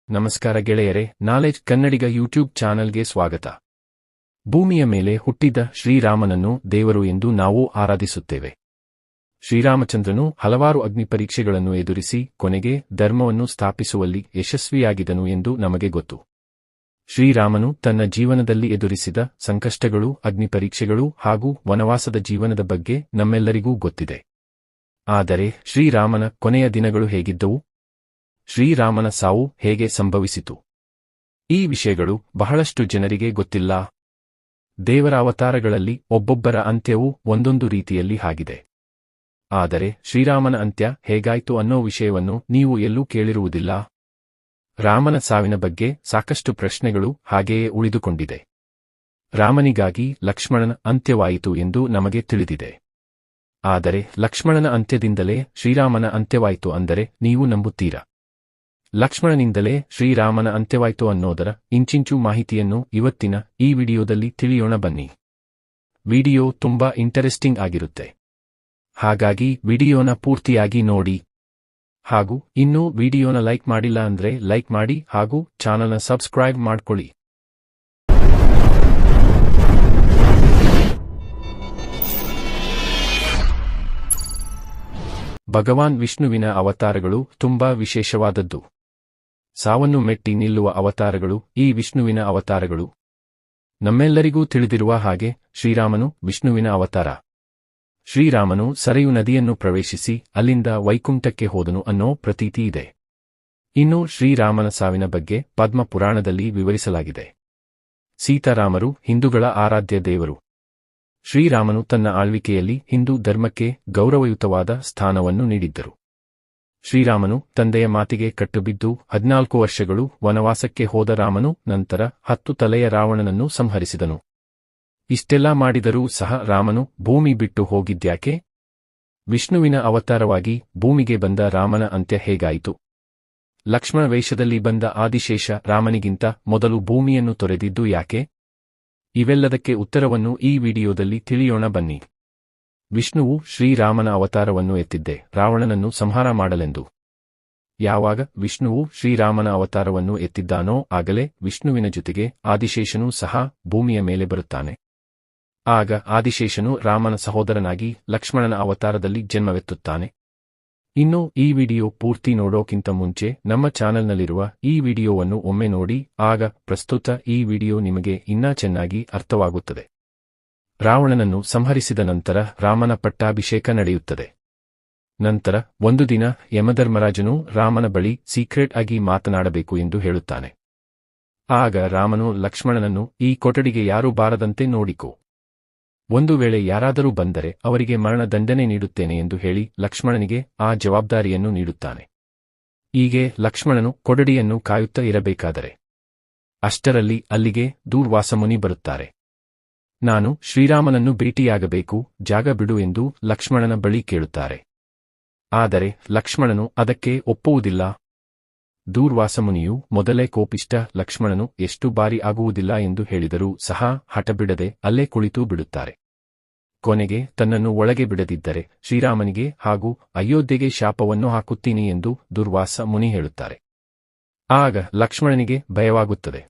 ನಮಸ್ಕಾರ ಗೆಳೆಯರೆ, ನಾಲೆಜ್ ಕನ್ನಡಿಗ ಯೂಟ್ಯೂಬ್ ಚಾನಲ್ಗೆ ಸ್ವಾಗತ. ಭೂಮಿಯ ಮೇಲೆ ಹುಟ್ಟಿದ ಶ್ರೀರಾಮನನ್ನು ದೇವರು ಎಂದು ನಾವು ಆರಾಧಿಸುತ್ತೇವೆ. ಶ್ರೀರಾಮಚಂದ್ರನು ಹಲವಾರು ಅಗ್ನಿಪರೀಕ್ಷೆಗಳನ್ನು ಎದುರಿಸಿ ಕೊನೆಗೆ ಧರ್ಮವನ್ನು ಸ್ಥಾಪಿಸುವಲ್ಲಿ ಯಶಸ್ವಿಯಾಗಿದನು ಎಂದು ನಮಗೆ ಗೊತ್ತು. ಶ್ರೀರಾಮನು ತನ್ನ ಜೀವನದಲ್ಲಿ ಎದುರಿಸಿದ ಸಂಕಷ್ಟಗಳು, ಅಗ್ನಿಪರೀಕ್ಷೆಗಳು ಹಾಗೂ ವನವಾಸದ ಜೀವನದ ಬಗ್ಗೆ ನಮ್ಮೆಲ್ಲರಿಗೂ ಗೊತ್ತಿದೆ. ಆದರೆ ಶ್ರೀರಾಮನ ಕೊನೆಯ ದಿನಗಳು ಹೇಗಿದ್ದವು? ಶ್ರೀರಾಮನ ಸಾವು ಹೇಗೆ ಸಂಭವಿಸಿತು? ಈ ವಿಷಯಗಳು ಬಹಳಷ್ಟು ಜನರಿಗೆ ಗೊತ್ತಿಲ್ಲ. ದೇವರ ಅವತಾರಗಳಲ್ಲಿ ಒಬ್ಬೊಬ್ಬರ ಅಂತ್ಯವೂ ಒಂದೊಂದು ರೀತಿಯಲ್ಲಿ ಆಗಿದೆ. ಆದರೆ ಶ್ರೀರಾಮನ ಅಂತ್ಯ ಹೇಗಾಯಿತು ಅನ್ನೋ ವಿಷಯವನ್ನು ನೀವು ಎಲ್ಲೂ ಕೇಳಿರುವುದಿಲ್ಲ. ರಾಮನ ಸಾವಿನ ಬಗ್ಗೆ ಸಾಕಷ್ಟು ಪ್ರಶ್ನೆಗಳು ಹಾಗೆಯೇ ಉಳಿದುಕೊಂಡಿದೆ. ರಾಮನಿಗಾಗಿ ಲಕ್ಷ್ಮಣನ ಅಂತ್ಯವಾಯಿತು ಎಂದು ನಮಗೆ ತಿಳಿದಿದೆ. ಆದರೆ ಲಕ್ಷ್ಮಣನ ಅಂತ್ಯದಿಂದಲೇ ಶ್ರೀರಾಮನ ಅಂತ್ಯವಾಯಿತು ಅಂದರೆ ನೀವು ನಂಬುತ್ತೀರಾ? ಲಕ್ಷ್ಮಣನಿಂದಲೇ ಶ್ರೀರಾಮನ ಅಂತ್ಯವಾಯಿತು ಅನ್ನೋದರ ಇಂಚಿಂಚು ಮಾಹಿತಿಯನ್ನು ಇವತ್ತಿನ ಈ ವಿಡಿಯೋದಲ್ಲಿ ತಿಳಿಯೋಣ ಬನ್ನಿ. ವಿಡಿಯೋ ತುಂಬಾ ಇಂಟರೆಸ್ಟಿಂಗ್ ಆಗಿರುತ್ತೆ. ಹಾಗಾಗಿ ವಿಡಿಯೋನ ಪೂರ್ತಿಯಾಗಿ ನೋಡಿ. ಹಾಗೂ ಇನ್ನೂ ವಿಡಿಯೋನ ಲೈಕ್ ಮಾಡಿಲ್ಲ ಅಂದ್ರೆ ಲೈಕ್ ಮಾಡಿ ಹಾಗೂ ಚಾನಲ್ನ ಸಬ್ಸ್ಕ್ರೈಬ್ ಮಾಡ್ಕೊಳ್ಳಿ. ಭಗವಾನ್ ವಿಷ್ಣುವಿನ ಅವತಾರಗಳು ತುಂಬಾ ವಿಶೇಷವಾದದ್ದು. ಸಾವನ್ನು ಮೆಟ್ಟಿ ನಿಲ್ಲುವ ಅವತಾರಗಳು ಈ ವಿಷ್ಣುವಿನ ಅವತಾರಗಳು. ನಮ್ಮೆಲ್ಲರಿಗೂ ತಿಳಿದಿರುವ ಹಾಗೆ ಶ್ರೀರಾಮನು ವಿಷ್ಣುವಿನ ಅವತಾರ. ಶ್ರೀರಾಮನು ಸರಯು ನದಿಯನ್ನು ಪ್ರವೇಶಿಸಿ ಅಲ್ಲಿಂದ ವೈಕುಂಠಕ್ಕೆ ಹೋದನು ಅನ್ನೋ ಪ್ರತೀತಿ ಇದೆ. ಇನ್ನು ಶ್ರೀರಾಮನ ಸಾವಿನ ಬಗ್ಗೆ ಪದ್ಮ ಪುರಾಣದಲ್ಲಿ ವಿವರಿಸಲಾಗಿದೆ. ಸೀತಾರಾಮರು ಹಿಂದೂಗಳ ಆರಾಧ್ಯ ದೇವರು. ಶ್ರೀರಾಮನು ತನ್ನ ಆಳ್ವಿಕೆಯಲ್ಲಿ ಹಿಂದೂ ಧರ್ಮಕ್ಕೆ ಗೌರವಯುತವಾದ ಸ್ಥಾನವನ್ನು ನೀಡಿದ್ದರು. ಶ್ರೀರಾಮನು ತಂದೆಯ ಮಾತಿಗೆ ಕಟ್ಟುಬಿದ್ದು 14 ವರ್ಷಗಳು ವನವಾಸಕ್ಕೆ ಹೋದ ರಾಮನು ನಂತರ 10 ತಲೆಯ ರಾವಣನನ್ನು ಸಂಹರಿಸಿದನು. ಇಷ್ಟೆಲ್ಲಾ ಮಾಡಿದರೂ ಸಹ ರಾಮನು ಭೂಮಿ ಬಿಟ್ಟು ಹೋಗಿದ್ಯಾಕೆ? ವಿಷ್ಣುವಿನ ಅವತಾರವಾಗಿ ಭೂಮಿಗೆ ಬಂದ ರಾಮನ ಅಂತ್ಯ ಹೇಗಾಯಿತು? ಲಕ್ಷ್ಮಣ ವೇಷದಲ್ಲಿ ಬಂದ ಆದಿಶೇಷ ರಾಮನಿಗಿಂತ ಮೊದಲು ಭೂಮಿಯನ್ನು ತೊರೆದಿದ್ದು ಯಾಕೆ? ಇವೆಲ್ಲದಕ್ಕೆ ಉತ್ತರವನ್ನು ಈ ವಿಡಿಯೋದಲ್ಲಿ ತಿಳಿಯೋಣ ಬನ್ನಿ. ವಿಷ್ಣುವು ಶ್ರೀರಾಮನ ಅವತಾರವನ್ನು ಎತ್ತಿದ್ದೆ ರಾವಣನನ್ನು ಸಂಹಾರ ಮಾಡಲೆಂದು. ಯಾವಾಗ ವಿಷ್ಣುವು ಶ್ರೀರಾಮನ ಅವತಾರವನ್ನು ಎತ್ತಿದ್ದಾನೋ ಆಗಲೇ ವಿಷ್ಣುವಿನ ಜೊತೆಗೆ ಆದಿಶೇಷನೂ ಸಹ ಭೂಮಿಯ ಮೇಲೆ ಬರುತ್ತಾನೆ. ಆಗ ಆದಿಶೇಷನು ರಾಮನ ಸಹೋದರನಾಗಿ ಲಕ್ಷ್ಮಣನ ಅವತಾರದಲ್ಲಿ ಜನ್ಮವೆತ್ತುತ್ತಾನೆ. ಇನ್ನು ಈ ವಿಡಿಯೋ ಪೂರ್ತಿ ನೋಡೋಕ್ಕಿಂತ ಮುಂಚೆ ನಮ್ಮ ಚಾನೆಲ್ನಲ್ಲಿರುವ ಈ ವಿಡಿಯೋವನ್ನು ಒಮ್ಮೆ ನೋಡಿ, ಆಗ ಪ್ರಸ್ತುತ ಈ ವಿಡಿಯೋ ನಿಮಗೆ ಇನ್ನೂ ಚೆನ್ನಾಗಿ ಅರ್ಥವಾಗುತ್ತದೆ. ರಾವಣನನ್ನು ಸಂಹರಿಸಿದ ನಂತರ ರಾಮನ ಪಟ್ಟಾಭಿಷೇಕ ನಡೆಯುತ್ತದೆ. ನಂತರ ಒಂದು ದಿನ ಯಮಧರ್ಮರಾಜನು ರಾಮನ ಬಳಿ ಸೀಕ್ರೆಟ್ ಆಗಿ ಮಾತನಾಡಬೇಕು ಎಂದು ಹೇಳುತ್ತಾನೆ. ಆಗ ರಾಮನು ಲಕ್ಷ್ಮಣನನ್ನು ಈ ಕೊಠಡಿಗೆ ಯಾರೂ ಬಾರದಂತೆ ನೋಡಿಕೋ. ಒಂದು ವೇಳೆ ಯಾರಾದರೂ ಬಂದರೆ ಅವರಿಗೆ ಮರಣ ದಂಡನೆ ನೀಡುತ್ತೇನೆ ಎಂದು ಹೇಳಿ ಲಕ್ಷ್ಮಣನಿಗೆ ಆ ಜವಾಬ್ದಾರಿಯನ್ನು ನೀಡುತ್ತಾನೆ. ಹೀಗೆ ಲಕ್ಷ್ಮಣನು ಕೊಠಡಿಯನ್ನು ಕಾಯುತ್ತಾ ಇರಬೇಕಾದರೆ ಅಷ್ಟರಲ್ಲಿ ಅಲ್ಲಿಗೆ ದೂರ್ವಾಸ ಮುನಿ ಬರುತ್ತಾರೆ. ನಾನು ಶ್ರೀರಾಮನನ್ನು ಭೇಟಿಯಾಗಬೇಕು, ಜಾಗ ಬಿಡು ಎಂದು ಲಕ್ಷ್ಮಣನ ಬಳಿ ಕೇಳುತ್ತಾರೆ. ಆದರೆ ಲಕ್ಷ್ಮಣನು ಅದಕ್ಕೆ ಒಪ್ಪುವುದಿಲ್ಲ. ದೂರ್ವಾಸ ಮುನಿಯು ಮೊದಲೇ ಕೋಪಿಷ್ಟ ಲಕ್ಷ್ಮಣನು ಎಷ್ಟು ಬಾರಿ ಆಗುವುದಿಲ್ಲ ಎಂದು ಹೇಳಿದರೂ ಸಹ ಹಠಬಿಡದೆ ಅಲ್ಲೇ ಕುಳಿತು ಬಿಡುತ್ತಾರೆ. ಕೊನೆಗೆ ತನ್ನನ್ನು ಒಳಗೆ ಬಿಡದಿದ್ದರೆ ಶ್ರೀರಾಮನಿಗೆ ಹಾಗೂ ಅಯೋಧ್ಯೆಗೆ ಶಾಪವನ್ನು ಹಾಕುತ್ತೀನಿ ಎಂದು ದೂರ್ವಾಸ ಮುನಿ ಹೇಳುತ್ತಾರೆ. ಆಗ ಲಕ್ಷ್ಮಣನಿಗೆ ಭಯವಾಗುತ್ತದೆ.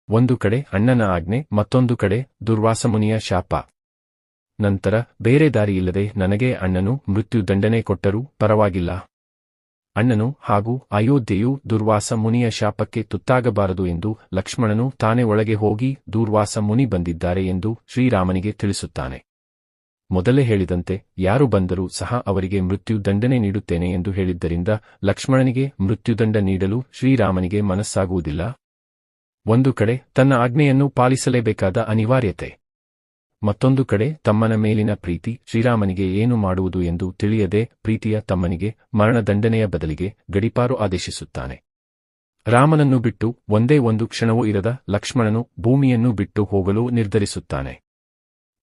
ಒಂದು ಕಡೆ ಅಣ್ಣನ ಆಜ್ಞೆ, ಮತ್ತೊಂದು ಕಡೆ ದುರ್ವಾಸ ಮುನಿಯ ಶಾಪ. ನಂತರ ಬೇರೆ ದಾರಿಯಿಲ್ಲದೆ ನನಗೆ ಅಣ್ಣನು ಮೃತ್ಯು ದಂಡನೆ ಕೊಟ್ಟರೂ ಪರವಾಗಿಲ್ಲ, ಅಣ್ಣನು ಹಾಗೂ ಅಯೋಧ್ಯೆಯು ದುರ್ವಾಸ ಮುನಿಯ ಶಾಪಕ್ಕೆ ತುತ್ತಾಗಬಾರದು ಎಂದು ಲಕ್ಷ್ಮಣನು ತಾನೇ ಒಳಗೆ ಹೋಗಿ ದೂರ್ವಾಸ ಮುನಿ ಬಂದಿದ್ದಾರೆ ಎಂದು ಶ್ರೀರಾಮನಿಗೆ ತಿಳಿಸುತ್ತಾನೆ. ಮೊದಲೇ ಹೇಳಿದಂತೆ ಯಾರು ಬಂದರೂ ಸಹ ಅವರಿಗೆ ಮೃತ್ಯು ದಂಡನೆ ನೀಡುತ್ತೇನೆ ಎಂದು ಹೇಳಿದ್ದರಿಂದ ಲಕ್ಷ್ಮಣನಿಗೆ ಮೃತ್ಯುದಂಡ ನೀಡಲು ಶ್ರೀರಾಮನಿಗೆ ಮನಸ್ಸಾಗುವುದಿಲ್ಲ. ಒಂದು ಕಡೆ ತನ್ನ ಆಜ್ಞೆಯನ್ನು ಪಾಲಿಸಲೇಬೇಕಾದ ಅನಿವಾರ್ಯತೆ, ಮತ್ತೊಂದು ಕಡೆ ತಮ್ಮನ ಮೇಲಿನ ಪ್ರೀತಿ. ಶ್ರೀರಾಮನಿಗೆ ಏನು ಮಾಡುವುದು ಎಂದು ತಿಳಿಯದೆ ಪ್ರೀತಿಯ ತಮ್ಮನಿಗೆ ಮರಣದಂಡನೆಯ ಬದಲಿಗೆ ಗಡೀಪಾರು ಆದೇಶಿಸುತ್ತಾನೆ. ರಾಮನನ್ನು ಬಿಟ್ಟು ಒಂದೇ ಒಂದು ಕ್ಷಣವೂ ಇರದ ಲಕ್ಷ್ಮಣನು ಭೂಮಿಯನ್ನು ಬಿಟ್ಟು ಹೋಗಲು ನಿರ್ಧರಿಸುತ್ತಾನೆ.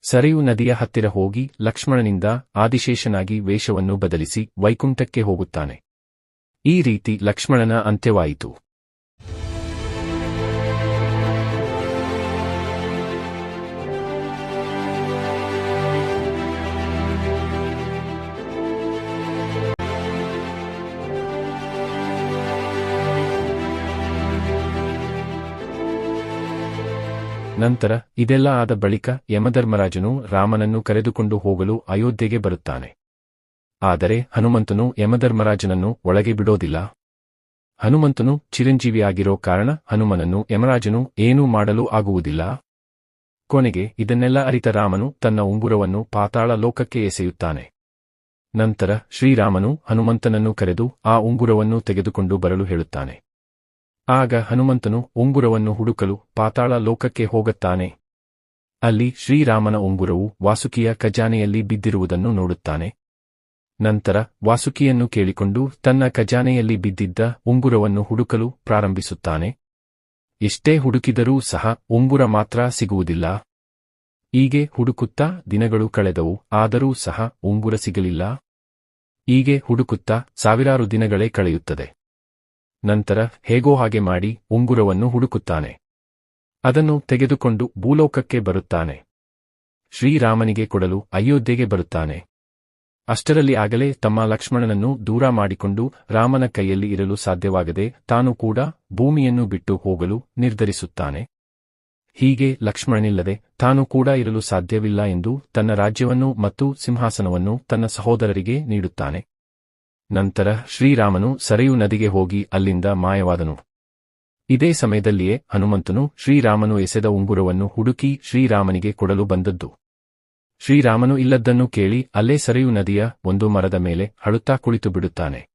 ಸರಯು ನದಿಯ ಹತ್ತಿರ ಹೋಗಿ ಲಕ್ಷ್ಮಣನಿಂದ ಆದಿಶೇಷನಾಗಿ ವೇಷವನ್ನು ಬದಲಿಸಿ ವೈಕುಂಠಕ್ಕೆ ಹೋಗುತ್ತಾನೆ. ಈ ರೀತಿ ಲಕ್ಷ್ಮಣನ ಅಂತ್ಯವಾಯಿತು. ನಂತರ ಇದೆಲ್ಲ ಆದ ಬಳಿಕ ಯಮಧರ್ಮರಾಜನು ರಾಮನನ್ನು ಕರೆದುಕೊಂಡು ಹೋಗಲು ಅಯೋಧ್ಯೆಗೆ ಬರುತ್ತಾನೆ. ಆದರೆ ಹನುಮಂತನು ಯಮಧರ್ಮರಾಜನನ್ನು ಒಳಗೆ ಬಿಡೋದಿಲ್ಲ. ಹನುಮಂತನು ಚಿರಂಜೀವಿಯಾಗಿರೋ ಕಾರಣ ಹನುಮನನ್ನು ಯಮರಾಜನು ಏನೂ ಮಾಡಲು ಆಗುವುದಿಲ್ಲ. ಕೊನೆಗೆ ಇದನ್ನೆಲ್ಲ ಅರಿತ ರಾಮನು ತನ್ನ ಉಂಗುರವನ್ನು ಪಾತಾಳ ಲೋಕಕ್ಕೆ ಎಸೆಯುತ್ತಾನೆ. ನಂತರ ಶ್ರೀರಾಮನು ಹನುಮಂತನನ್ನು ಕರೆದು ಆ ಉಂಗುರವನ್ನು ತೆಗೆದುಕೊಂಡು ಬರಲು ಹೇಳುತ್ತಾನೆ. ಆಗ ಹನುಮಂತನು ಉಂಗುರವನ್ನು ಹುಡುಕಲು ಪಾತಾಳ ಲೋಕಕ್ಕೆ ಹೋಗುತ್ತಾನೆ. ಅಲ್ಲಿ ಶ್ರೀರಾಮನ ಉಂಗುರವು ವಾಸುಕಿಯ ಖಜಾನೆಯಲ್ಲಿ ಬಿದ್ದಿರುವುದನ್ನು ನೋಡುತ್ತಾನೆ. ನಂತರ ವಾಸುಕಿಯನ್ನು ಕೇಳಿಕೊಂಡು ತನ್ನ ಖಜಾನೆಯಲ್ಲಿ ಬಿದ್ದಿದ್ದ ಉಂಗುರವನ್ನು ಹುಡುಕಲು ಪ್ರಾರಂಭಿಸುತ್ತಾನೆ. ಎಷ್ಟೇ ಹುಡುಕಿದರೂ ಸಹ ಉಂಗುರ ಮಾತ್ರ ಸಿಗುವುದಿಲ್ಲ. ಹೀಗೆ ಹುಡುಕುತ್ತಾ ದಿನಗಳು ಕಳೆದವು, ಆದರೂ ಸಹ ಉಂಗುರ ಸಿಗಲಿಲ್ಲ. ಹೀಗೆ ಹುಡುಕುತ್ತಾ ಸಾವಿರಾರು ದಿನಗಳೇ ಕಳೆಯುತ್ತದೆ. ನಂತರ ಹೇಗೋ ಹಾಗೆ ಮಾಡಿ ಉಂಗುರವನ್ನು ಹುಡುಕುತ್ತಾನೆ. ಅದನ್ನು ತೆಗೆದುಕೊಂಡು ಭೂಲೋಕಕ್ಕೆ ಬರುತ್ತಾನೆ. ಶ್ರೀರಾಮನಿಗೆ ಕೊಡಲು ಅಯೋಧ್ಯೆಗೆ ಬರುತ್ತಾನೆ. ಅಷ್ಟರಲ್ಲಿ ಆಗಲೇ ತಮ್ಮ ಲಕ್ಷ್ಮಣನನ್ನು ದೂರ ಮಾಡಿಕೊಂಡು ರಾಮನ ಕೈಯಲ್ಲಿ ಇರಲು ಸಾಧ್ಯವಾಗದೆ ತಾನು ಕೂಡ ಭೂಮಿಯನ್ನು ಬಿಟ್ಟು ಹೋಗಲು ನಿರ್ಧರಿಸುತ್ತಾನೆ. ಹೀಗೆ ಲಕ್ಷ್ಮಣನಿಲ್ಲದೆ ತಾನು ಕೂಡ ಇರಲು ಸಾಧ್ಯವಿಲ್ಲ ಎಂದು ತನ್ನ ರಾಜ್ಯವನ್ನು ಮತ್ತು ಸಿಂಹಾಸನವನ್ನು ತನ್ನ ಸಹೋದರರಿಗೆ ನೀಡುತ್ತಾನೆ. ನಂತರ ಶ್ರೀರಾಮನು ಸರಯೂ ನದಿಗೆ ಹೋಗಿ ಅಲ್ಲಿಂದ ಮಾಯವಾದನು. ಇದೇ ಸಮಯದಲ್ಲಿಯೇ ಹನುಮಂತನು ಶ್ರೀರಾಮನು ಎಸೆದ ಉಂಗುರವನ್ನು ಹುಡುಕಿ ಶ್ರೀರಾಮನಿಗೆ ಕೊಡಲು ಬಂದದ್ದು. ಶ್ರೀರಾಮನು ಇಲ್ಲದ್ದನ್ನು ಕೇಳಿ ಅಲ್ಲೇ ಸರಯೂ ನದಿಯ ಒಂದು ಮರದ ಮೇಲೆ ಅಳುತ್ತಾ ಕುಳಿತು ಬಿಡುತ್ತಾನೆ.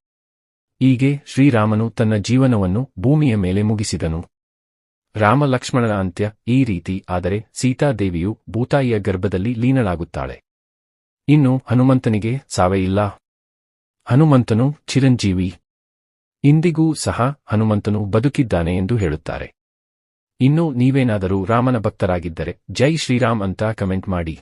ಹೀಗೆ ಶ್ರೀರಾಮನು ತನ್ನ ಜೀವನವನ್ನು ಭೂಮಿಯ ಮೇಲೆ ಮುಗಿಸಿದನು. ರಾಮ ಲಕ್ಷ್ಮಣನ ಅಂತ್ಯ ಈ ರೀತಿ ಆದರೆ ಸೀತಾದೇವಿಯು ಭೂತಾಯಿಯ ಗರ್ಭದಲ್ಲಿ ಲೀನಳಾಗುತ್ತಾಳೆ. ಇನ್ನು ಹನುಮಂತನಿಗೆ ಸಾವೇ ಇಲ್ಲ. ಹನುಮಂತನು ಚಿರಂಜೀವಿ. ಇಂದಿಗೂ ಸಹ ಹನುಮಂತನು ಬದುಕಿದ್ದಾನೆ ಎಂದು ಹೇಳುತ್ತಾರೆ. ಇನ್ನು ನೀವೇನಾದರೂ ರಾಮನ ಭಕ್ತರಾಗಿದ್ದರೆ ಜೈ ಶ್ರೀರಾಮ್ ಅಂತ ಕಮೆಂಟ್ ಮಾಡಿ.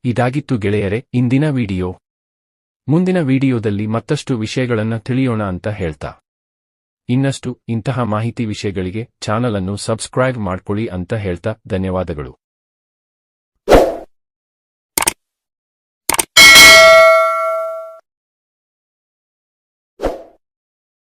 ಇದಾಗಿತ್ತು ಗೆಳೆಯರೆ ಇಂದಿನ ವಿಡಿಯೋ. ಮುಂದಿನ ವಿಡಿಯೋದಲ್ಲಿ ಮತ್ತಷ್ಟು ವಿಷಯಗಳನ್ನ ತಿಳಿಯೋಣ ಅಂತ ಹೇಳ್ತಾ ಇನ್ನಷ್ಟು ಇಂತಹ ಮಾಹಿತಿ ವಿಷಯಗಳಿಗೆ ಚಾನಲ್ ಅನ್ನು ಸಬ್ಸ್ಕ್ರೈಬ್ ಮಾಡ್ಕೊಳ್ಳಿ ಅಂತ ಹೇಳ್ತಾ ಧನ್ಯವಾದಗಳು.